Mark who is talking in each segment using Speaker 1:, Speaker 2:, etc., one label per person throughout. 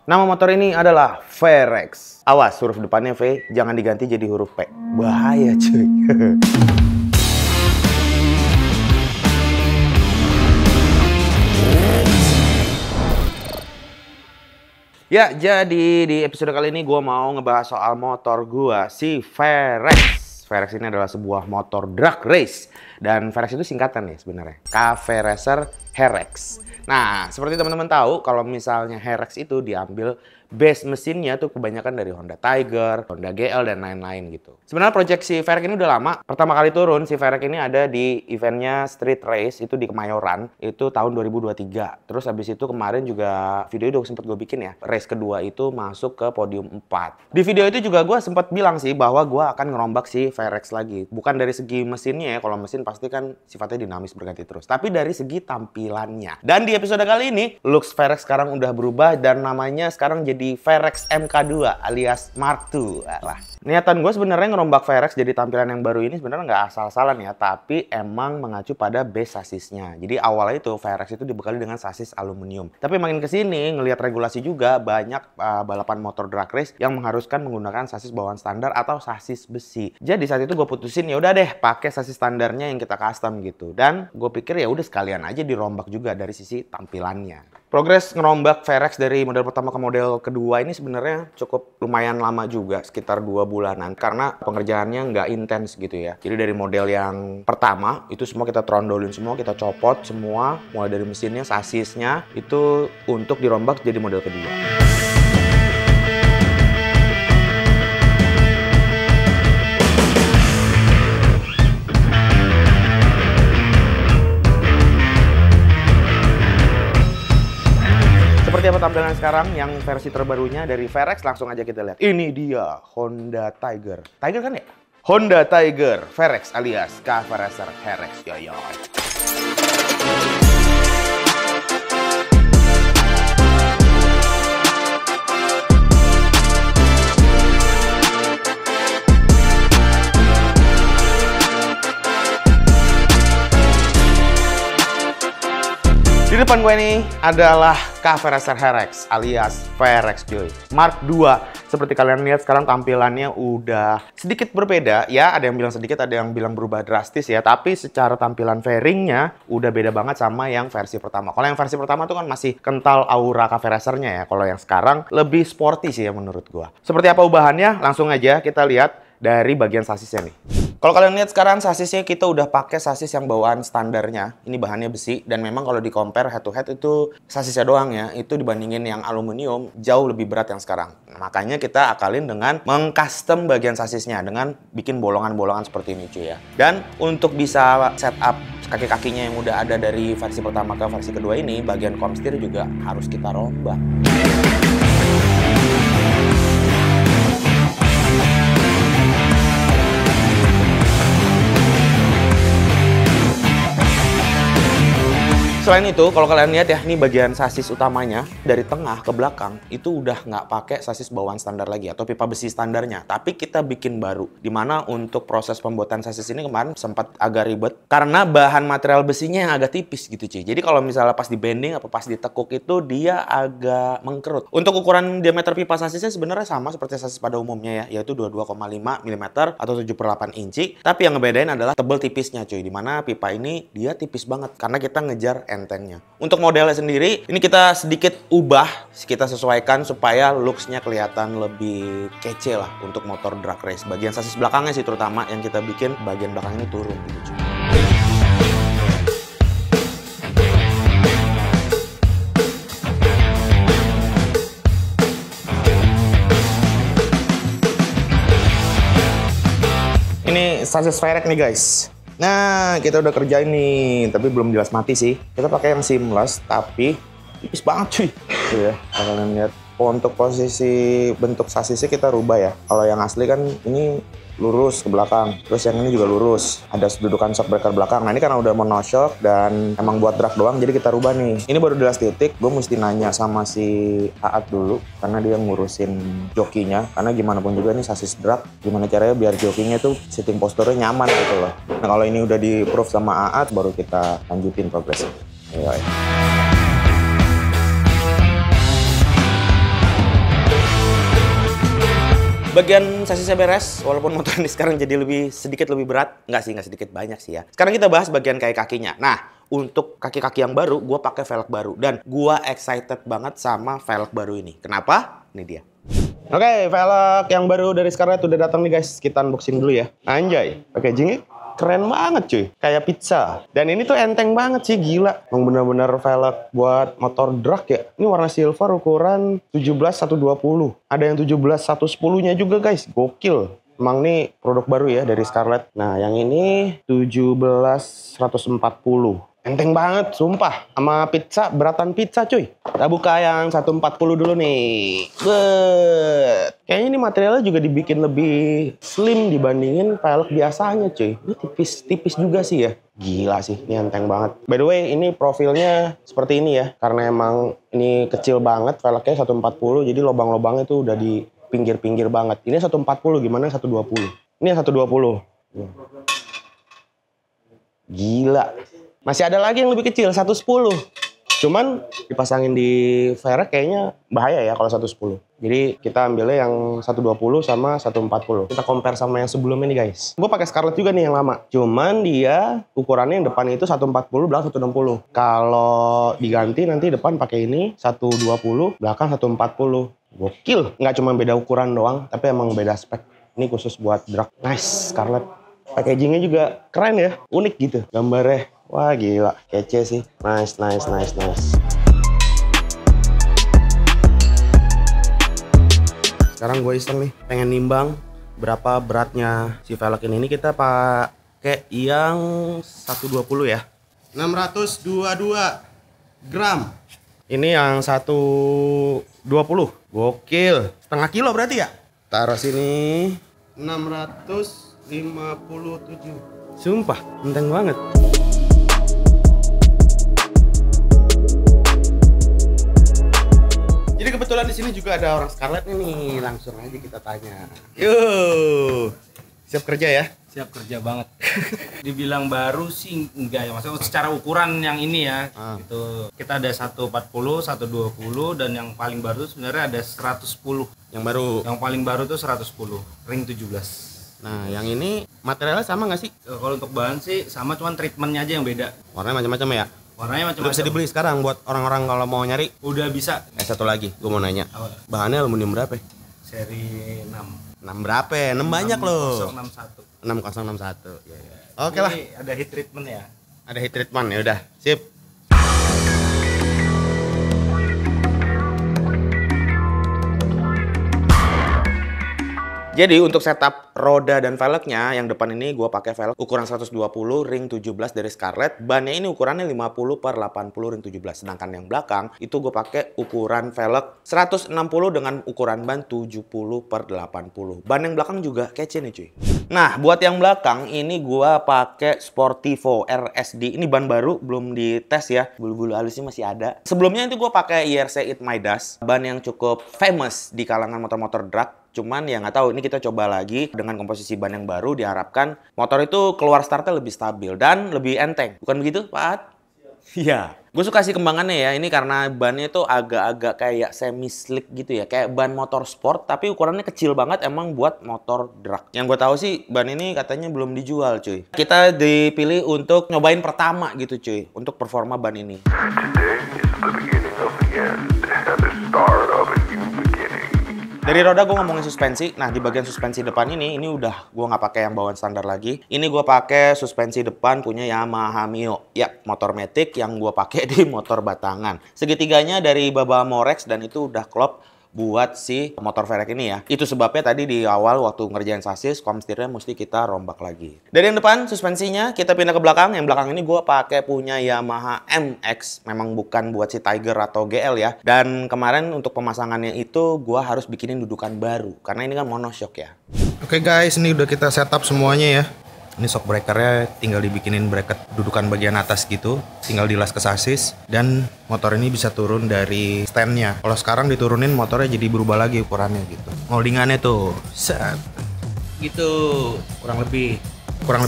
Speaker 1: Nama motor ini adalah VRX. Awas, huruf depannya V, jangan diganti jadi huruf P. Bahaya cuy. Ya, jadi di episode kali ini gue mau ngebahas soal motor gue, si VRX. VRX ini adalah sebuah motor drag race. Dan VRX itu singkatan nih sebenarnya. Cafe Racer HRX. Nah, seperti teman-teman tahu, kalau misalnya HRX itu diambil base mesinnya tuh kebanyakan dari Honda Tiger, Honda GL, dan lain-lain gitu. Sebenarnya project si VRX ini udah lama. Pertama kali turun, si VRX ini ada di eventnya Street Race, itu di Kemayoran. Itu tahun 2023. Terus habis itu kemarin juga video itu sempat gue bikin ya. Race kedua itu masuk ke podium 4. Di video itu juga gue sempat bilang sih bahwa gue akan ngerombak si VRX lagi. Bukan dari segi mesinnya ya, kalau mesin pasti kan sifatnya dinamis berganti terus. Tapi dari segi tampilannya. Dan di episode kali ini, looks VRX sekarang udah berubah dan namanya sekarang jadi VRX MK2 alias Mark II. Lah. Niatan gue sebenarnya ngerombak VRX jadi tampilan yang baru ini sebenarnya nggak asal-asalan ya, tapi emang mengacu pada base sasisnya. Jadi awalnya itu VRX itu dibekali dengan sasis aluminium. Tapi makin kesini ngelihat regulasi juga banyak balapan motor drag race yang mengharuskan menggunakan sasis bawaan standar atau sasis besi. Jadi saat itu gue putusin ya udah deh pakai sasis standarnya yang kita custom gitu. Dan gue pikir ya udah sekalian aja dirombak juga dari sisi tampilannya. Progres ngerombak VRX dari model pertama ke model kedua ini sebenarnya cukup lumayan lama juga, sekitar 2 bulanan. Karena pengerjaannya nggak intens gitu ya. Jadi dari model yang pertama, itu semua kita trondolin semua, kita copot semua. Mulai dari mesinnya, sasisnya, itu untuk dirombak jadi model kedua. Seperti apa tampilan sekarang yang versi terbarunya dari VRX, langsung aja kita lihat. Ini dia Honda Tiger. Tiger kan ya? Honda Tiger VRX alias Cafe Racer HRX. Yoyoy. Di depan gue ini adalah Cafe Racer HRX alias VRX cuy. Mark II. Seperti kalian lihat sekarang tampilannya udah sedikit berbeda ya. Ada yang bilang sedikit, ada yang bilang berubah drastis ya. Tapi secara tampilan fairingnya udah beda banget sama yang versi pertama. Kalau yang versi pertama tuh kan masih kental aura Cafe Racer-nya ya. Kalau yang sekarang lebih sporty sih ya menurut gue. Seperti apa ubahannya? Langsung aja kita lihat dari bagian sasisnya nih. Kalau kalian lihat sekarang sasisnya kita udah pakai sasis yang bawaan standarnya. Ini bahannya besi dan memang kalau di compare head to head itu sasisnya doang ya. Itu dibandingin yang aluminium jauh lebih berat yang sekarang. Nah, makanya kita akalin dengan mengcustom bagian sasisnya dengan bikin bolongan-bolongan seperti ini cuy ya. Dan untuk bisa setup kaki-kakinya yang udah ada dari versi pertama ke versi kedua ini, bagian komstir juga harus kita rombak. Selain itu, kalau kalian lihat ya, ini bagian sasis utamanya dari tengah ke belakang itu udah nggak pakai sasis bawaan standar lagi atau pipa besi standarnya, tapi kita bikin baru. Dimana untuk proses pembuatan sasis ini kemarin sempat agak ribet karena bahan material besinya yang agak tipis gitu cuy. Jadi kalau misalnya pas di bending atau pas ditekuk itu dia agak mengkerut. Untuk ukuran diameter pipa sasisnya sebenarnya sama seperti sasis pada umumnya ya, yaitu 22,5 mm atau 7/8 inci. Tapi yang ngebedain adalah tebel tipisnya cuy. Dimana pipa ini dia tipis banget karena kita ngejar entengnya. Untuk modelnya sendiri, ini kita sedikit ubah, kita sesuaikan supaya looks-nya kelihatan lebih kece lah untuk motor drag race. Bagian sasis belakangnya sih terutama yang kita bikin bagian belakang ini turun gitu. Ini sasis VRX nih guys. Nah, kita udah kerjain nih, tapi belum jelas mati sih. Kita pakai yang seamless, tapi tipis banget cuy. Tuh ya, kalian lihat. Untuk posisi bentuk sasisnya kita rubah ya. Kalau yang asli kan ini lurus ke belakang, terus yang ini juga lurus, ada dudukan shock breaker belakang. Nah ini karena udah monoshock dan emang buat drag doang, jadi kita rubah nih. Ini baru 12 titik, gue mesti nanya sama si Aat dulu karena dia ngurusin jokinya, karena gimana pun juga ini sasis drag, gimana caranya biar jokinya tuh sitting posturnya nyaman gitu loh. Nah kalau ini udah di proof sama Aat, baru kita lanjutin progresnya. Ayo. Bagian sasisnya beres, walaupun motor ini sekarang jadi sedikit lebih berat. Nggak sedikit, banyak sih ya. Sekarang kita bahas bagian kaki-kakinya. Nah, untuk kaki-kaki yang baru, gue pakai velg baru. Dan gue excited banget sama velg baru ini. Kenapa? Ini dia. Oke, velg yang baru dari Scarlett udah datang nih guys. Kita unboxing dulu ya. Anjay, packagingnya keren banget cuy. Kayak pizza. Dan ini tuh enteng banget sih, gila. Emang bener-bener velg buat motor drag ya. Ini warna silver ukuran 17-120. Ada yang 17-110-nya juga guys. Gokil. Emang nih produk baru ya dari Scarlett. Nah, yang ini 17-140. Enteng banget, sumpah. Sama pizza, beratan pizza cuy. Kita buka yang 140 dulu nih. Kayaknya ini materialnya juga dibikin lebih slim dibandingin velg biasanya cuy. Ini tipis juga sih ya. Gila sih, ini enteng banget. By the way, ini profilnya seperti ini ya. Karena emang ini kecil banget, velgnya 140. Jadi lubang-lubangnya tuh udah di pinggir-pinggir banget. Ini 140, gimana 120? Ini 120. Gila. Masih ada lagi yang lebih kecil, 110. Cuman dipasangin di velg kayaknya bahaya ya kalau 110. Jadi kita ambilnya yang 120 sama 140. Kita compare sama yang sebelumnya nih guys. Gue pakai Scarlett juga nih yang lama. Cuman dia ukurannya yang depan itu 140, belakang 160. Kalau diganti nanti depan pakai ini 120, belakang 140. Gokil. Nggak cuma beda ukuran doang, tapi emang beda spek. Ini khusus buat drag. Nice, Scarlett. Packagingnya juga keren ya, unik gitu gambarnya. Wah gila, kece sih. Nice. Sekarang gue iseng nih, pengen nimbang berapa beratnya si velg ini. Ini kita pakai yang 120 ya. 622 gram. Ini yang 120. Gokil. Setengah kilo berarti ya? Taruh sini. 657. Sumpah, enteng banget. Jadi kebetulan di sini juga ada orang Scarlett nih, langsung aja kita tanya. Yuk, siap kerja ya?
Speaker 2: Siap kerja banget. Dibilang baru sih enggak ya, maksudnya secara ukuran yang ini ya. Itu kita ada 140, 120 dan yang paling baru sebenarnya ada 110.
Speaker 1: Yang baru.
Speaker 2: Yang paling baru tuh 110, ring 17.
Speaker 1: Nah, yang ini materialnya sama nggak sih?
Speaker 2: Kalau untuk bahan sih sama, cuman treatmentnya aja yang beda.
Speaker 1: Warnanya macam-macam ya?
Speaker 2: Warnanya
Speaker 1: Udah
Speaker 2: macam-macam.
Speaker 1: bisa dibeli sekarang buat orang-orang kalau mau nyari?
Speaker 2: Udah bisa.
Speaker 1: Satu lagi, gue mau nanya.
Speaker 2: Apa?
Speaker 1: Bahannya aluminium berapa?
Speaker 2: Seri 6.
Speaker 1: 6 berapa? 6 banyak loh.
Speaker 2: 6061.
Speaker 1: 6061. Ya. Oke lah.
Speaker 2: Ada heat treatment ya.
Speaker 1: Ada heat treatment ya udah. Sip. Jadi untuk setup roda dan velgnya, yang depan ini gue pakai velg ukuran 120 ring 17 dari Scarlett. Bannya ini ukurannya 50 per 80 ring 17. Sedangkan yang belakang itu gue pakai ukuran velg 160 dengan ukuran ban 70 per 80. Ban yang belakang juga kece nih cuy. Nah buat yang belakang ini gue pakai Sportivo RSD. Ini ban baru, belum dites ya. Bulu-bulu halusnya masih ada. Sebelumnya itu gue pakai IRC It Midas. Ban yang cukup famous di kalangan motor-motor drag. Cuman ya nggak tahu, ini kita coba lagi dengan komposisi ban yang baru, diharapkan motor itu keluar startnya lebih stabil dan lebih enteng. Bukan begitu, Pak? Iya. Gue suka sih kembangannya ya, ini karena bannya itu agak-agak kayak semi slick gitu ya, kayak ban motor sport, tapi ukurannya kecil banget emang buat motor drag. Yang gue tahu sih ban ini katanya belum dijual cuy. Kita dipilih untuk nyobain pertama gitu cuy, untuk performa ban ini. Dari roda gue ngomongin suspensi. Nah di bagian suspensi depan ini udah gue nggak pakai yang bawaan standar lagi. Ini gue pakai suspensi depan punya Yamaha Mio. Ya motor matic yang gue pakai di motor batangan. Segitiganya dari Baba Morex dan itu udah klop buat si motor VRX ini ya. Itu sebabnya tadi di awal waktu ngerjain sasis, komstirnya mesti kita rombak lagi. Dari yang depan suspensinya kita pindah ke belakang. Yang belakang ini gue pakai punya Yamaha MX. Memang bukan buat si Tiger atau GL ya. Dan kemarin untuk pemasangannya itu gue harus bikinin dudukan baru. Karena ini kan monoshock ya. Oke guys, ini udah kita setup semuanya ya. Ini shock breakernya tinggal dibikinin bracket dudukan bagian atas gitu, tinggal dilas ke sasis dan motor ini bisa turun dari standnya. Kalau sekarang diturunin motornya jadi berubah lagi ukurannya gitu. Moldingannya tuh, set, gitu, kurang lebih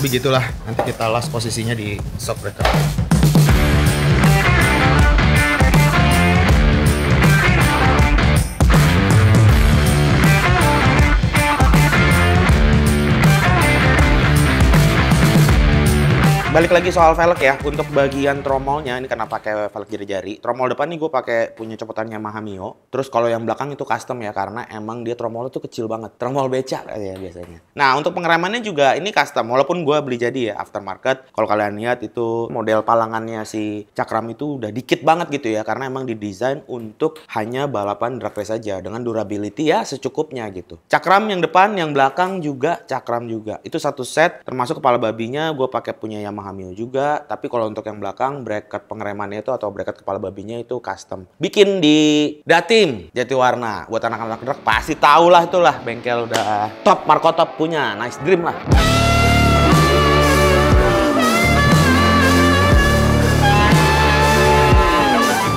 Speaker 1: gitulah. Nanti kita las posisinya di shock breaker. balik lagi soal velg ya. Untuk bagian tromolnya ini karena pakai velg jari-jari. Tromol depan nih gue pakai punya copotan Yamaha Mio. Terus kalau yang belakang itu custom ya karena emang dia tromolnya tuh kecil banget. Tromol becak ya biasanya. Nah, untuk pengeremannya juga ini custom walaupun gue beli jadi ya aftermarket. Kalau kalian lihat itu model palangannya si cakram itu udah dikit banget gitu ya karena emang didesain untuk hanya balapan drag race saja dengan durability ya secukupnya gitu. Cakram yang depan, yang belakang juga cakram juga. Itu satu set termasuk kepala babinya gue pakai punya Yamaha Mio juga, tapi kalau untuk yang belakang bracket pengeremannya itu atau bracket kepala babinya itu custom. Bikin di Datim Jatiwarna. Buat anak-anak truk pasti tahu lah itulah bengkel udah top, Marco Top punya Nice Dream lah.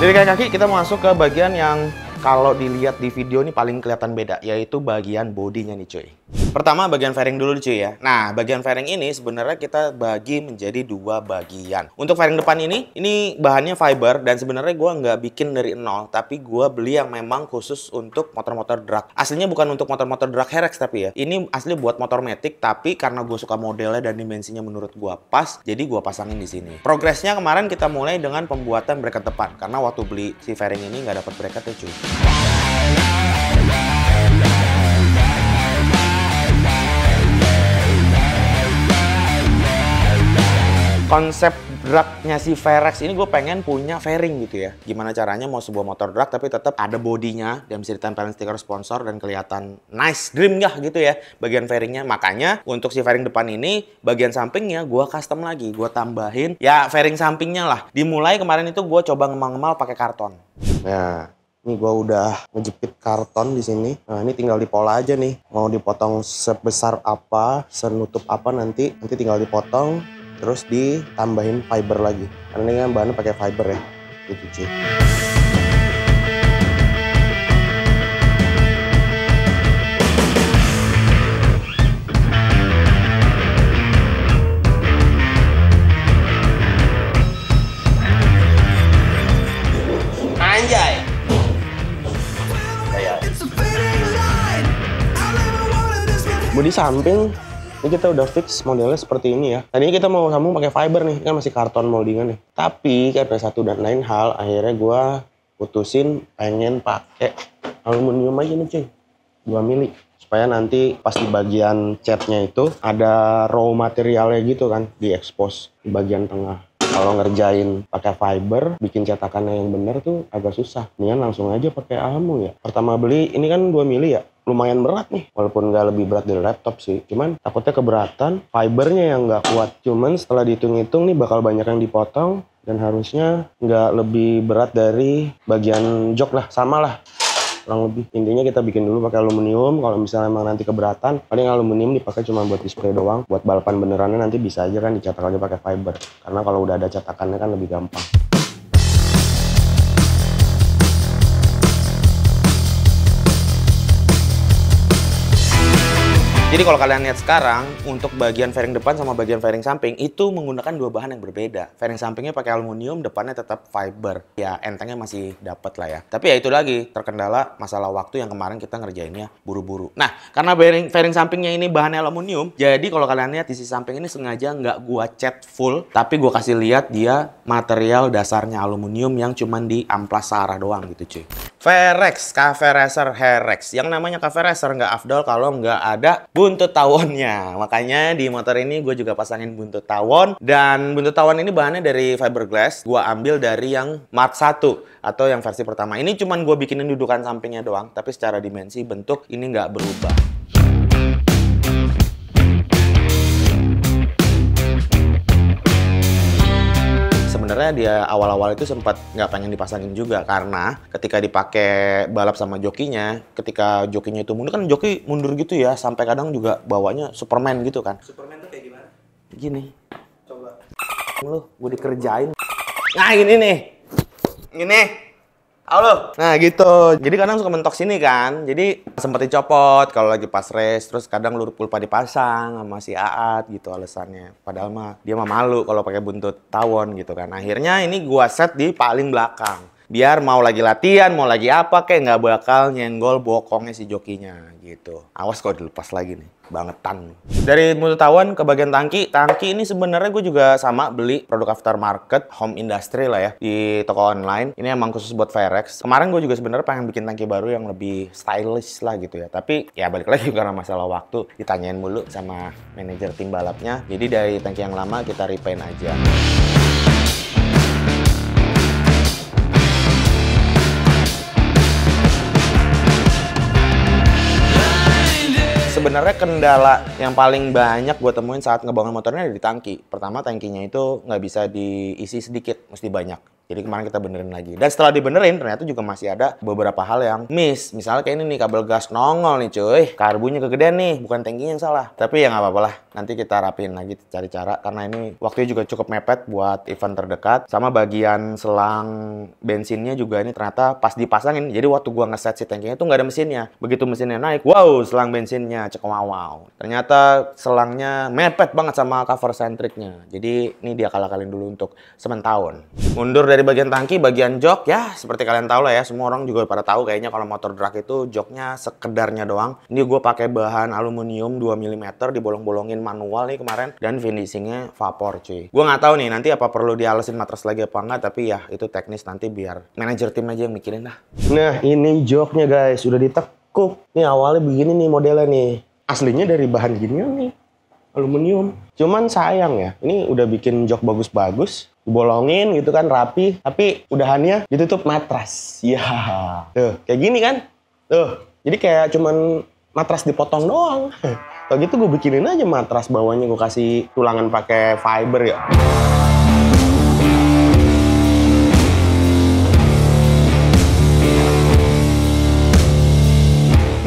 Speaker 1: Dari kaki kita masuk ke bagian yang kalau dilihat di video ini paling kelihatan beda, yaitu bagian bodinya nih cuy. Pertama bagian fairing dulu cuy ya. Nah bagian fairing ini sebenarnya kita bagi menjadi dua bagian. Untuk fairing depan ini bahannya fiber dan sebenarnya gue nggak bikin dari nol, tapi gue beli yang memang khusus untuk motor-motor drag. Aslinya bukan untuk motor-motor drag Herex tapi ya. Ini asli buat motor matic, tapi karena gue suka modelnya dan dimensinya menurut gue pas, jadi gue pasangin di sini. Progresnya kemarin kita mulai dengan pembuatan bracket depan, karena waktu beli si fairing ini nggak dapat bracketnya cuy. Konsep dragnya si Ferex ini gue pengen punya fairing gitu ya. Gimana caranya mau sebuah motor drag tapi tetap ada bodinya dan bisa ditempelin stiker sponsor dan kelihatan Nice Dream ya gitu ya bagian fairingnya. Makanya untuk si fairing depan ini bagian sampingnya gue custom lagi. Gue tambahin ya fairing sampingnya lah. Dimulai kemarin itu gue coba ngemal-ngemal pakai karton. Nah, ini gue udah ngejepit karton di sini. Nah, ini tinggal dipola aja nih. Mau dipotong sebesar apa, senutup apa nanti tinggal dipotong. Terus ditambahin fiber lagi. Karena ini kan bahannya pakai fiber ya. Gitu cuy. Anjay. Kayak bodi samping ini kita udah fix modelnya seperti ini ya. Tadinya kita mau sambung pakai fiber nih, kan masih karton moldingan nih. Tapi karena satu dan lain hal, akhirnya gue putusin pengen pakai aluminium aja nih cuy, 2 mili. Supaya nanti pas di bagian catnya itu ada raw materialnya gitu kan, di-expose di bagian tengah. Kalau ngerjain pakai fiber, bikin cetakannya yang bener tuh agak susah. Mendingan langsung aja pakai almu ya. Pertama beli, ini kan 2 mili ya. Lumayan berat nih, walaupun nggak lebih berat dari laptop sih. Cuman takutnya keberatan, fibernya yang nggak kuat. Cuman setelah dihitung-hitung nih bakal banyak yang dipotong. Dan harusnya nggak lebih berat dari bagian jok lah, sama lah. Kurang lebih. Intinya kita bikin dulu pakai aluminium. Kalau misalnya emang nanti keberatan, paling aluminium dipakai cuma buat display doang. Buat balapan benerannya nanti bisa aja kan dicetak aja pakai fiber. Karena kalau udah ada cetakannya kan lebih gampang. Jadi kalau kalian lihat sekarang, untuk bagian fairing depan sama bagian fairing samping itu menggunakan dua bahan yang berbeda. Fairing sampingnya pakai aluminium, depannya tetap fiber. Ya entengnya masih dapat lah ya. Tapi ya itu lagi, terkendala masalah waktu yang kemarin kita ngerjainnya buru-buru. Nah, karena fairing sampingnya ini bahannya aluminium, jadi kalau kalian lihat di sisi samping ini sengaja nggak gua cat full, tapi gua kasih lihat dia material dasarnya aluminium yang cuman di amplas searah doang gitu cuy. Ferex, Cafe Racer Herex. Yang namanya Cafe Racer nggak afdol kalau nggak ada buntut tawonnya. Makanya di motor ini gue juga pasangin buntut tawon. Dan buntut tawon ini bahannya dari fiberglass. Gue ambil dari yang Mark 1 atau yang versi pertama. Ini cuman gue bikinin dudukan sampingnya doang. Tapi secara dimensi bentuk ini nggak berubah. Sebenarnya dia awal-awal itu sempat nggak pengen dipasangin juga karena ketika dipakai balap sama jokinya, ketika jokinya itu mundur kan joki mundur gitu ya, sampai kadang juga bawanya Superman gitu kan.
Speaker 2: Superman tuh kayak gimana?
Speaker 1: Gini.
Speaker 2: Coba.
Speaker 1: Lu, gue dikerjain. Nah gini nih. Gini. Halo. Nah gitu. Jadi kadang suka mentok sini kan. Jadi sempet dicopot kalau lagi pas race. Terus kadang lupa dipasang sama si Aat gitu alasannya. Padahal mah dia mah malu kalau pakai buntut tawon gitu kan. Akhirnya ini gua set di paling belakang. Biar mau lagi latihan, mau lagi apa kayak nggak bakal nyenggol bokongnya si jokinya gitu. Awas kalau dilepas lagi nih, bangetan. Dari multitawan ke bagian tangki. Tangki ini sebenarnya gue juga sama beli produk aftermarket home industry lah ya di toko online. Ini emang khusus buat Varex. Kemarin gue juga sebenarnya pengen bikin tangki baru yang lebih stylish lah gitu ya. Tapi ya balik lagi karena masalah waktu, ditanyain mulu sama manajer tim balapnya. Jadi dari tangki yang lama kita repaint aja. Sebenarnya kendala yang paling banyak gue temuin saat ngebangun motornya ada di tangki. Pertama, tangkinya itu nggak bisa diisi sedikit, mesti banyak. Jadi kemarin kita benerin lagi. Dan setelah dibenerin, ternyata juga masih ada beberapa hal yang miss. Misalnya kayak ini nih, kabel gas nongol nih cuy. Karbunya kegedean nih, bukan tangkinya yang salah. Tapi ya nggak apa-apa lah. Nanti kita rapiin lagi, cari cara. Karena ini waktunya juga cukup mepet buat event terdekat. Sama bagian selang bensinnya juga ini ternyata pas dipasangin. Jadi waktu gua ngeset si tangkinya itu nggak ada mesinnya. Begitu mesinnya naik, wow, selang bensinnya cek wow. Ternyata selangnya mepet banget sama cover sentriknya. Jadi ini dia akal-akalin dulu untuk sementahun. Mundur dari bagian tangki, bagian jok ya seperti kalian tahu lah ya, semua orang juga pada tahu kayaknya kalau motor drag itu joknya sekedarnya doang. Ini gue pakai bahan aluminium 2 mm dibolong-bolongin manual nih kemarin dan finishingnya vapor cuy. Gue nggak tahu nih nanti apa perlu dialesin matras lagi apa enggak, tapi ya itu teknis nanti biar manajer tim aja yang mikirin dah. Nah ini joknya guys, udah ditekuk. Ini awalnya begini nih modelnya nih. Aslinya dari bahan gini nih, aluminium. Cuman sayang ya, ini udah bikin jok bagus-bagus, dibolongin gitu kan rapi, tapi udahannya ditutup matras. Ya, tuh kayak gini kan, tuh. Jadi kayak cuman matras dipotong doang. Kalau gitu gue bikinin aja matras bawahnya gue kasih tulangan pakai fiber ya.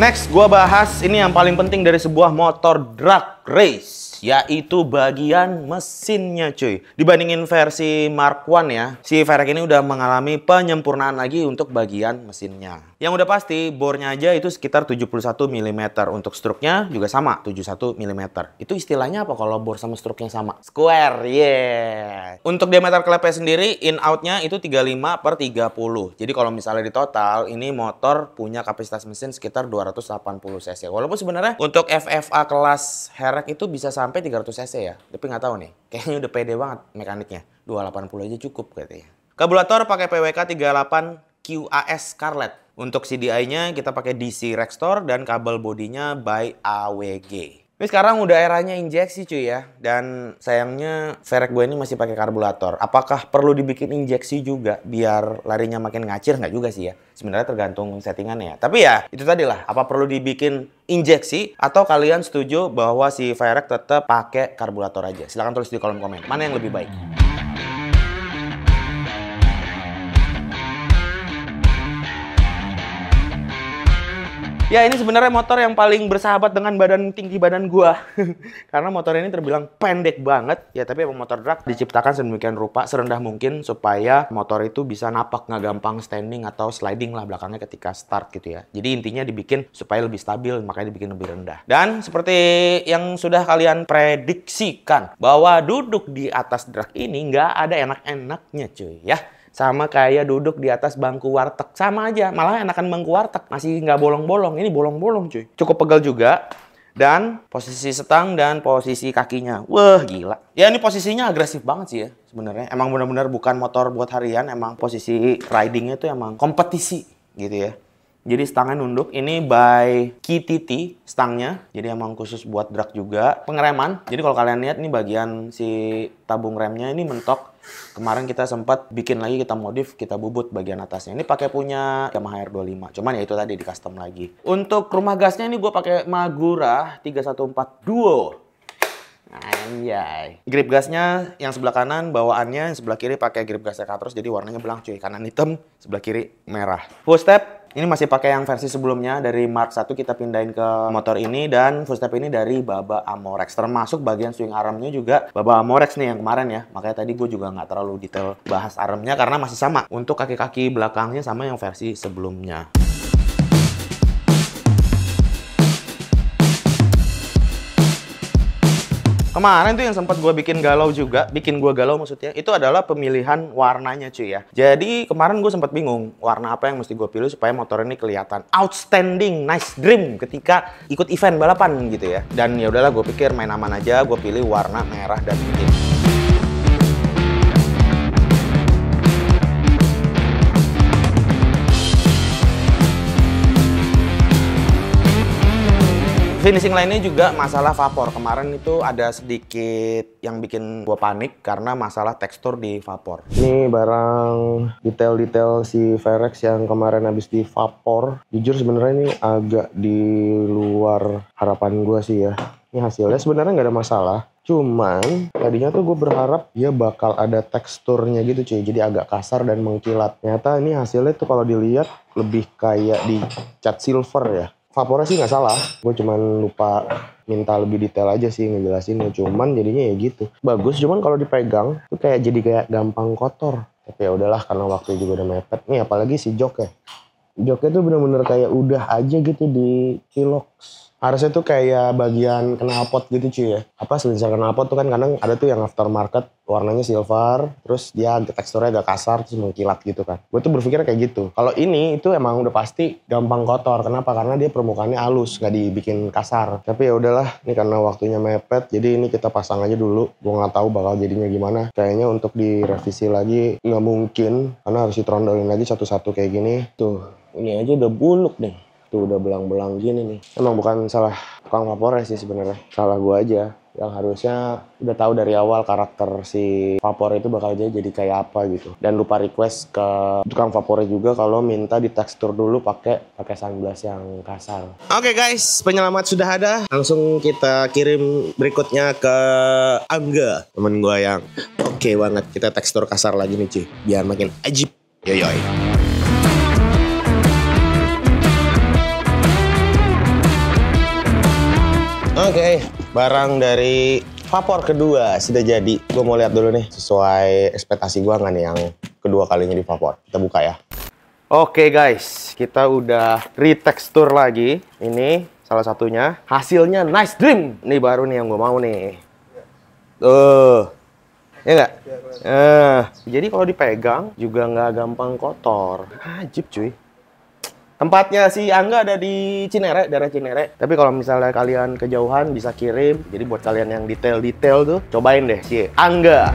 Speaker 1: Next, gue bahas ini yang paling penting dari sebuah motor drag race, yaitu bagian mesinnya cuy. Dibandingin versi Mark I ya, si Varex ini udah mengalami penyempurnaan lagi untuk bagian mesinnya. Yang udah pasti, bornya aja itu sekitar 71 mm. Untuk struknya juga sama, 71 mm. Itu istilahnya apa kalau bor sama struknya sama? Square, yeah. Untuk diameter klepnya sendiri, in-outnya itu 35/30. Jadi kalau misalnya di total, ini motor punya kapasitas mesin sekitar 280 cc. Walaupun sebenarnya untuk FFA kelas Varex itu bisa sampai 300 cc ya. Tapi nggak tahu nih, kayaknya udah pede banget mekaniknya. 280 aja cukup katanya. Karburator pakai PWK 38 QAS Scarlett. Untuk CDI-nya kita pakai DC Rextor dan kabel bodinya by AWG. Ini sekarang udah eranya injeksi cuy ya. Dan sayangnya Varex gue ini masih pakai karburator. Apakah perlu dibikin injeksi juga biar larinya makin ngacir? Nggak juga sih ya. Sebenarnya tergantung settingannya ya. Tapi ya itu tadi lah. Apa perlu dibikin injeksi atau kalian setuju bahwa si Varex tetap pakai karburator aja? Silahkan tulis di kolom komen. Mana yang lebih baik? Ya ini sebenarnya motor yang paling bersahabat dengan tinggi badan gua. Karena motor ini terbilang pendek banget. Ya tapi emang motor drag diciptakan sedemikian rupa, serendah mungkin supaya motor itu bisa napak, nggak gampang standing atau sliding lah belakangnya ketika start gitu ya. Jadi intinya dibikin supaya lebih stabil, makanya dibikin lebih rendah. Dan seperti yang sudah kalian prediksikan, bahwa duduk di atas drag ini nggak ada enak-enaknya cuy ya. Sama kayak duduk di atas bangku warteg. Sama aja, malah enakan bangku warteg. Masih nggak bolong-bolong, ini bolong-bolong cuy. Cukup pegel juga. Dan posisi setang dan posisi kakinya. Wah gila. Ya ini posisinya agresif banget sih ya sebenarnya. Emang benar-benar bukan motor buat harian. Emang posisi ridingnya tuh emang kompetisi gitu ya. Jadi stangnya nunduk, ini by KTT stangnya. Jadi emang khusus buat drag juga. Pengereman, jadi kalau kalian lihat ini bagian si tabung remnya ini mentok. Kemarin kita sempat bikin lagi, kita modif, kita bubut bagian atasnya. Ini pakai punya Yamaha R25, cuman ya itu tadi di custom lagi. Untuk rumah gasnya ini gue pakai Magura 314 Duo. Anjay. Grip gasnya yang sebelah kanan bawaannya, yang sebelah kiri pakai grip gas Ekatros, jadi warnanya belang cuy. Kanan hitam, sebelah kiri merah. Full step. Ini masih pakai yang versi sebelumnya dari Mark I kita pindahin ke motor ini, dan full step ini dari Baba Amorex. Termasuk bagian swing armnya juga Baba Amorex nih yang kemarin ya. Makanya tadi gue juga nggak terlalu detail bahas armnya karena masih sama. Untuk kaki-kaki belakangnya sama yang versi sebelumnya. kemarin tuh yang sempat gue bikin gue galau maksudnya, itu adalah pemilihan warnanya cuy ya. Jadi kemarin gue sempat bingung warna apa yang mesti gue pilih supaya motor ini kelihatan outstanding, nice dream ketika ikut event balapan gitu ya. Dan ya udahlah, gue pikir main aman aja, gue pilih warna merah dan putih. Finishing lainnya juga masalah vapor. Kemarin itu ada sedikit yang bikin gua panik karena masalah tekstur di vapor. Ini barang detail-detail si Verex yang kemarin habis di vapor. Jujur sebenarnya ini agak di luar harapan gua sih ya. Ini hasilnya sebenarnya nggak ada masalah. Cuman tadinya tuh gue berharap dia bakal ada teksturnya gitu cuy. Jadi agak kasar dan mengkilat. Ternyata ini hasilnya tuh kalau dilihat lebih kayak dicat silver ya. Vapornya sih nggak salah, gue cuman lupa minta lebih detail aja sih ngejelasinnya. Cuman jadinya ya gitu, bagus. Cuman kalau dipegang tuh jadi kayak gampang kotor. Tapi ya udahlah karena waktu juga udah mepet. Nih apalagi si joknya tuh bener-bener kayak udah aja gitu di Kilox. Harusnya tuh kayak bagian knalpot gitu cuy ya. Apa silinder knalpot tuh kan kadang ada tuh yang aftermarket warnanya silver, terus dia teksturnya agak kasar terus mengkilat gitu kan. Gue tuh berpikir kayak gitu. Kalau ini itu emang udah pasti gampang kotor. Kenapa? Karena dia permukaannya halus, nggak dibikin kasar. Tapi ya udahlah, ini karena waktunya mepet, jadi ini kita pasang aja dulu. Gue nggak tahu bakal jadinya gimana. Kayaknya untuk direvisi lagi nggak mungkin, karena harus ditrondolin lagi satu-satu kayak gini. Tuh, ini aja udah buluk nih. Tuh udah belang-belang gini nih. Emang bukan salah tukang vapornya sih sebenarnya. Salah gua aja. Yang harusnya udah tahu dari awal karakter si vapor itu bakal jadi kayak apa gitu. Dan lupa request ke tukang vapornya juga kalau minta ditekstur dulu pakai sunblast yang kasar. Oke guys, penyelamat sudah ada. Langsung kita kirim berikutnya ke Angga, temen gua yang oke banget. Kita tekstur kasar lagi nih cuy, biar makin ajib. Yoyoy. Oke, barang dari vapor kedua sudah jadi. Gue mau lihat dulu nih, sesuai ekspektasi gue nggak nih yang kedua kalinya di vapor. Kita buka ya. Oke guys, kita udah retekstur lagi. Ini salah satunya. Hasilnya nice dream. Ini baru nih yang gue mau nih. Ya nggak? Jadi kalau dipegang juga nggak gampang kotor. Ajib cuy. Tempatnya si Angga ada di Cinere, daerah Cinere. Tapi kalau misalnya kalian kejauhan bisa kirim. Jadi buat kalian yang detail-detail tuh, cobain deh si Angga.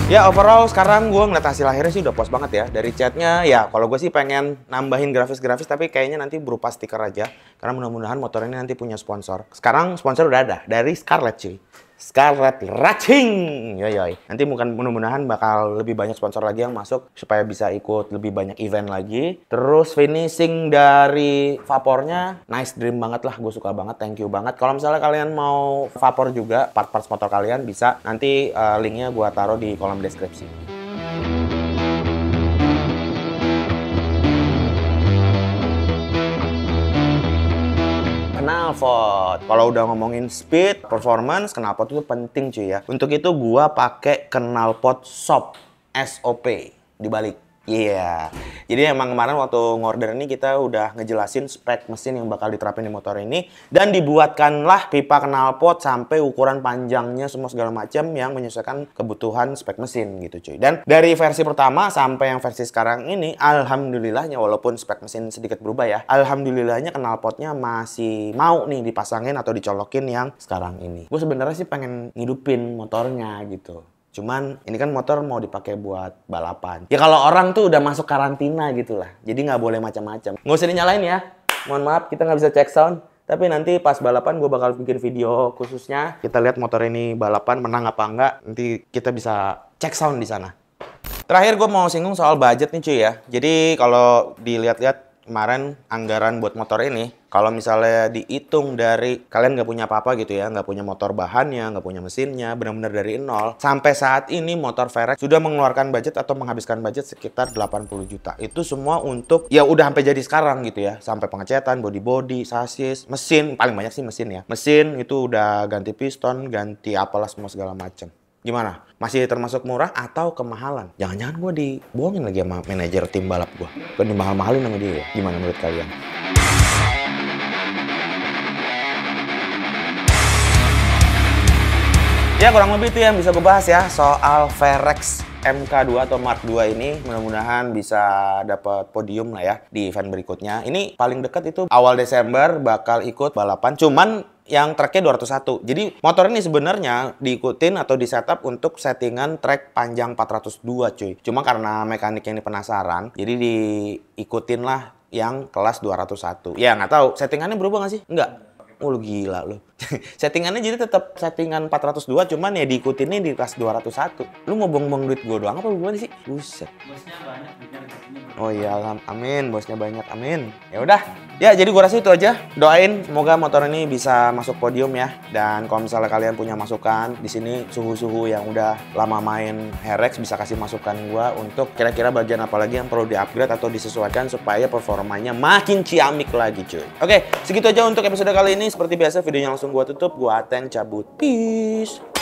Speaker 1: Ya overall sekarang gue ngeliat hasil akhirnya sih udah puas banget ya. Dari catnya ya kalau gue sih pengen nambahin grafis-grafis tapi kayaknya nanti berupa stiker aja. Karena mudah-mudahan motor ini nanti punya sponsor. Sekarang sponsor udah ada dari Scarlett cuy. Scarlett Racing. Yoyoy. Nanti mudah-mudahan bakal lebih banyak sponsor lagi yang masuk supaya bisa ikut lebih banyak event lagi. Terus finishing dari vapornya nice dream banget lah, gue suka banget, thank you banget. Kalau misalnya kalian mau vapor juga part-part motor kalian bisa nanti linknya gue taruh di kolom deskripsi. Knalpot. Kalau udah ngomongin speed, performance, knalpot itu penting cuy ya. Untuk itu gua pakai knalpot SOP, SOP dibalik. Iya. Jadi emang kemarin waktu ngorder ini kita udah ngejelasin spek mesin yang bakal diterapin di motor ini dan dibuatkanlah pipa knalpot sampai ukuran panjangnya semua segala macam yang menyesuaikan kebutuhan spek mesin gitu cuy. Dan dari versi pertama sampai yang versi sekarang ini alhamdulillahnya walaupun spek mesin sedikit berubah ya, alhamdulillahnya knalpotnya masih mau nih dipasangin atau dicolokin yang sekarang ini. Gue sebenarnya sih pengen ngidupin motornya gitu. Cuman ini kan motor mau dipakai buat balapan. Ya kalau orang tuh udah masuk karantina gitu lah. Jadi nggak boleh macam-macam. Nggak usah dinyalain ya. Mohon maaf kita nggak bisa cek sound. Tapi nanti pas balapan gue bakal bikin video khususnya. Kita lihat motor ini balapan menang apa enggak. Nanti kita bisa cek sound di sana. Terakhir gue mau singgung soal budget nih cuy ya. Jadi kalau dilihat-lihat kemarin anggaran buat motor ini. Kalau misalnya dihitung dari kalian nggak punya apa-apa gitu ya, nggak punya motor bahannya, nggak punya mesinnya, benar-benar dari nol. Sampai saat ini motor Verex sudah mengeluarkan budget atau menghabiskan budget sekitar 80 juta. Itu semua untuk, ya udah sampai jadi sekarang gitu ya. Sampai pengecetan, body-body, sasis, mesin, paling banyak sih mesin ya. Mesin itu udah ganti piston, ganti apalah semua segala macam. Gimana? Masih termasuk murah atau kemahalan? Jangan-jangan gue dibohongin lagi sama manajer tim balap gue. Kan dimahal-mahalin sama dia ya? Gimana menurut kalian? Ya kurang lebih itu yang bisa gue bahas ya soal VRX MK2 atau Mark 2 ini. Mudah-mudahan bisa dapat podium lah ya di event berikutnya. Ini paling dekat itu awal Desember bakal ikut balapan, cuman yang tracknya 201. Jadi motor ini sebenarnya diikutin atau di setup untuk settingan track panjang 402 cuy. Cuma karena mekaniknya ini penasaran, jadi diikutin lah yang kelas 201. Ya nggak tahu settingannya berubah nggak sih? Nggak. Oh lu gila lu. Settingannya jadi tetap settingan 402, cuman ya diikutinnya di kelas 201. Lu mau buang-buang duit gue doang apa gimana sih? Buset.
Speaker 2: Bosnya banyak,
Speaker 1: Oh iya, amin, bosnya banyak, amin. Ya udah, ya jadi gua rasa itu aja. Doain semoga motor ini bisa masuk podium ya. Dan kalau misalnya kalian punya masukan di sini suhu-suhu yang udah lama main HRX bisa kasih masukan gua untuk kira-kira bagian apa lagi yang perlu di-upgrade atau disesuaikan supaya performanya makin ciamik lagi cuy. Oke, segitu aja untuk episode kali ini. Seperti biasa videonya langsung gua tutup. Gua Aten cabut. Peace.